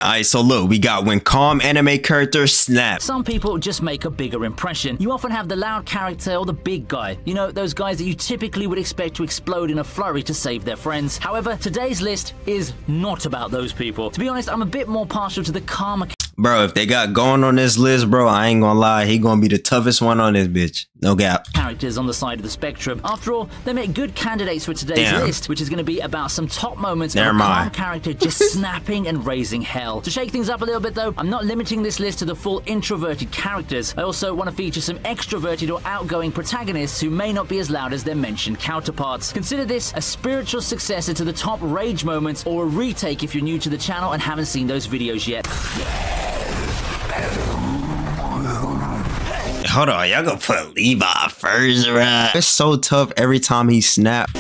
Alright, so look, we got when calm anime characters snap. Some people just make a bigger impression. You often have the loud character or the big guy. You know, those guys that you typically would expect to explode in a flurry to save their friends. However, today's list is not about those people. To be honest, I'm a bit more partial to the calmer. Bro, if they got going on this list, bro, I ain't gonna lie, he gonna be the toughest one on this bitch. No gap. Characters on the side of the spectrum. After all, they make good candidates for today's list, which is going to be about some top moments of a calm character just snapping and raising hell. To shake things up a little bit though, I'm not limiting this list to the full introverted characters. I also want to feature some extroverted or outgoing protagonists who may not be as loud as their mentioned counterparts. Consider this a spiritual successor to the top rage moments, or a retake if you're new to the channel and haven't seen those videos yet. Hold on, y'all gonna put Levi first, right? It's so tough every time he snaps.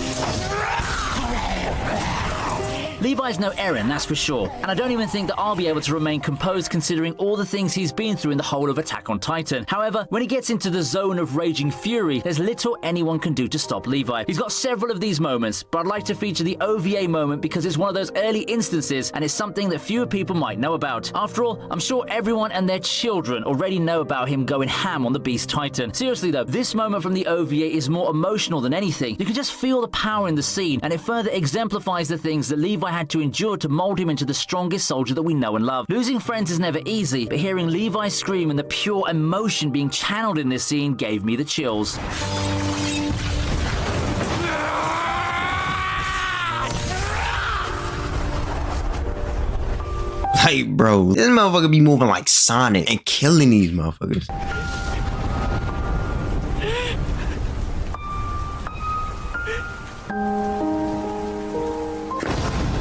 Levi's no Eren, that's for sure, and I don't even think that I'll be able to remain composed considering all the things he's been through in the whole of Attack on Titan. However, when he gets into the zone of raging fury, there's little anyone can do to stop Levi. He's got several of these moments, but I'd like to feature the OVA moment because it's one of those early instances and it's something that fewer people might know about. After all, I'm sure everyone and their children already know about him going ham on the Beast Titan. Seriously though, this moment from the OVA is more emotional than anything. You can just feel the power in the scene, and it further exemplifies the things that Levi had to endure to mold him into the strongest soldier that we know and love. Losing friends is never easy, but hearing Levi scream and the pure emotion being channeled in this scene gave me the chills. Like, bro, this motherfucker be moving like Sonic and killing these motherfuckers.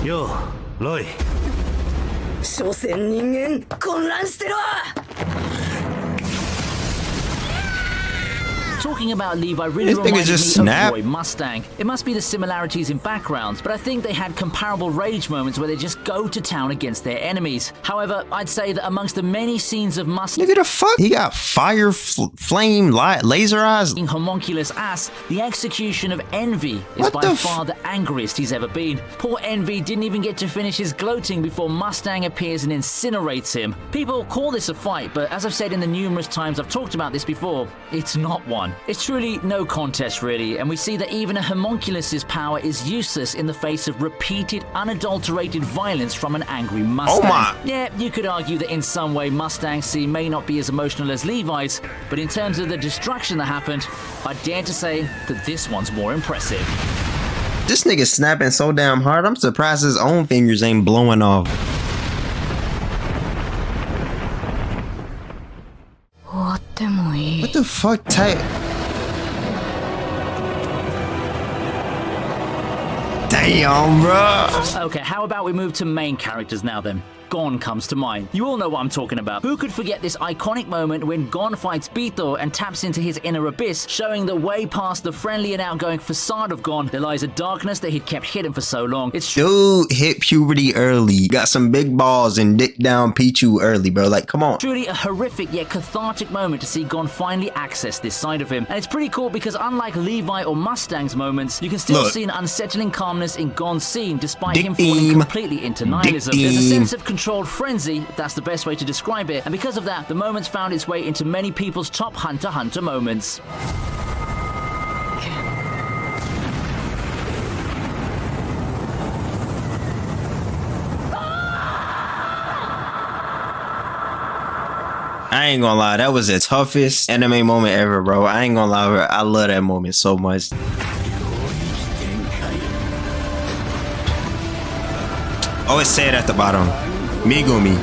Yo, Roy. 所詮人間混乱してろ Talking about Levi really reminded me of Roy Mustang. It must be the similarities in backgrounds, but I think they had comparable rage moments where they just go to town against their enemies. However, I'd say that amongst the many scenes of Mustang, look at the fuck, he got fire, flame, light, laser eyes. Homunculus ass, the execution of Envy is by far the angriest he's ever been. Poor Envy didn't even get to finish his gloating before Mustang appears and incinerates him. People call this a fight, but as I've said in the numerous times I've talked about this before, it's not one. It's truly no contest really, and we see that even a homunculus's power is useless in the face of repeated, unadulterated violence from an angry Mustang. Oh my! Yeah, you could argue that in some way Mustang's scene may not be as emotional as Levi's, but in terms of the destruction that happened, I dare to say that this one's more impressive. This nigga snapping so damn hard, I'm surprised his own fingers ain't blowing off. What the fuck type? Damn, bro. Okay, how about we move to main characters now then? Gon comes to mind. You all know what I'm talking about. Who could forget this iconic moment when Gon fights Bito and taps into his inner abyss, showing that way past the friendly and outgoing facade of Gon, there lies a darkness that he'd kept hidden for so long. It's dude hit puberty early. Got some big balls and dick down Pichu early, bro. Like, come on. Truly a horrific yet cathartic moment to see Gon finally access this side of him. And it's pretty cool because unlike Levi or Mustang's moments, you can still see an unsettling calmness in Gon's scene despite him falling completely into nihilism. There's a sense of controlled frenzy, if that's the best way to describe it, and because of that, the moment's found its way into many people's top Hunter x Hunter moments. I ain't gonna lie, that was the toughest anime moment ever, bro. I ain't gonna lie, bro. I love that moment so much. Oh, it said at the bottom, Megumi.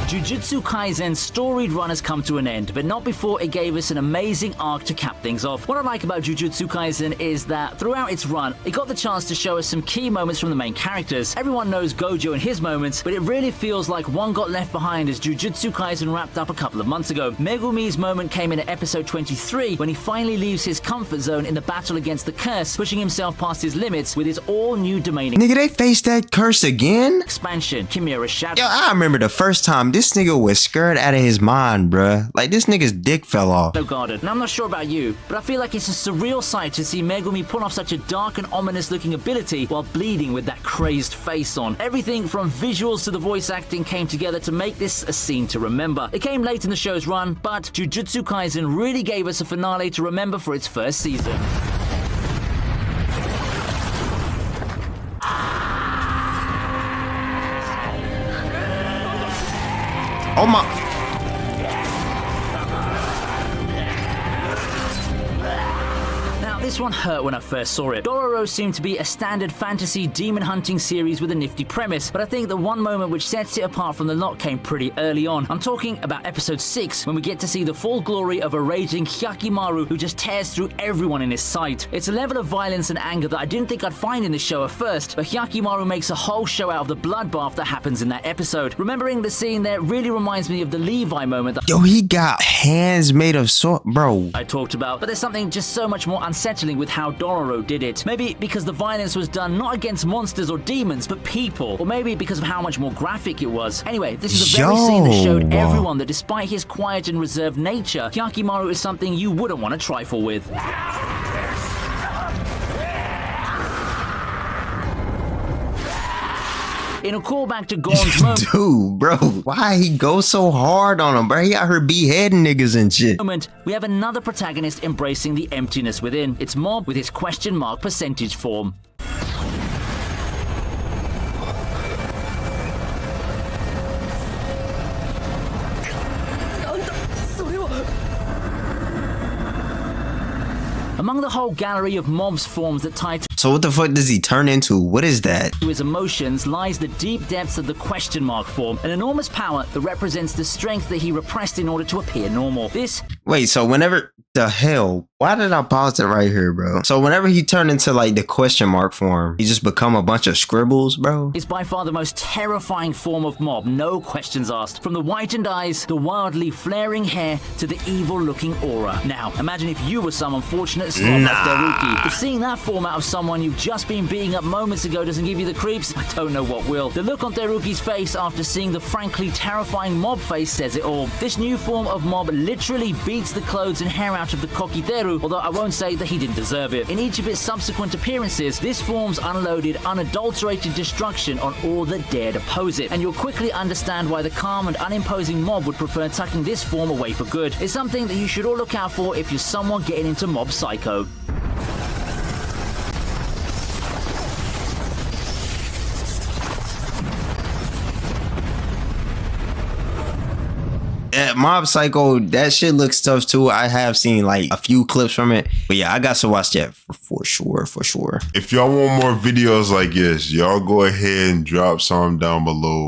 Jujutsu Kaisen's storied run has come to an end, but not before it gave us an amazing arc to cap things off. What I like about Jujutsu Kaisen is that throughout its run, it got the chance to show us some key moments from the main characters. Everyone knows Gojo and his moments, but it really feels like one got left behind as Jujutsu Kaisen wrapped up a couple of months ago. Megumi's moment came in at episode 23 when he finally leaves his comfort zone in the battle against the curse, pushing himself past his limits with his all-new domain. Nigga, they faced that curse again? Expansion, Chimera Shadow. Yo, I remember the first time this nigga was scared out of his mind, bruh. Like, this nigga's dick fell off. So guarded. And I'm not sure about you, but I feel like it's a surreal sight to see Megumi pull off such a dark and ominous looking ability while bleeding with that crazed face on. Everything from visuals to the voice acting came together to make this a scene to remember. It came late in the show's run, but Jujutsu Kaisen really gave us a finale to remember for its first season. Oh my. This one hurt when I first saw it. Dororo seemed to be a standard fantasy demon hunting series with a nifty premise, but I think the one moment which sets it apart from the lot came pretty early on. I'm talking about episode 6, when we get to see the full glory of a raging Hyakimaru who just tears through everyone in his sight. It's a level of violence and anger that I didn't think I'd find in this show at first, but Hyakimaru makes a whole show out of the bloodbath that happens in that episode. Remembering the scene there really reminds me of the Levi moment that Yo, he got hands made of sword, bro. I talked about, but there's something just so much more unsettling with how Dororo did it. Maybe because the violence was done not against monsters or demons, but people. Or maybe because of how much more graphic it was. Anyway, this is a very scene that showed everyone that despite his quiet and reserved nature, Hyakimaru is something you wouldn't want to trifle with. In a callback to Gon's dude, bro, why he go so hard on him, bro? He out here beheading niggas and shit. We have another protagonist embracing the emptiness within. It's Mob with his question mark percentage form. Among the whole gallery of Mob's forms that tie so what the fuck does he turn into? What is that? To his emotions lies the deep depths of the question mark form, an enormous power that represents the strength that he repressed in order to appear normal. This... Wait, so whenever... The hell? Why did I pause it right here, bro? So whenever he turned into like the question mark form, he just become a bunch of scribbles, bro? It's by far the most terrifying form of Mob, no questions asked. From the whitened eyes, the wildly flaring hair, to the evil-looking aura. Now, imagine if you were some unfortunate slob like Deruki. If seeing that form out of someone you've just been beating up moments ago doesn't give you the creeps, I don't know what will. The look on Deruki's face after seeing the frankly terrifying Mob face says it all. This new form of Mob literally beats the clothes and hair out of the Kokiteru, although I won't say that he didn't deserve it. In each of its subsequent appearances, this form's unloaded, unadulterated destruction on all that dared oppose it, and you'll quickly understand why the calm and unimposing Mob would prefer tucking this form away for good. It's something that you should all look out for if you're someone getting into Mob Psycho. Mob Psycho, that shit looks tough too. I have seen like a few clips from it, but yeah, I got to watch that for sure. If y'all want more videos like this, y'all go ahead and drop some down below.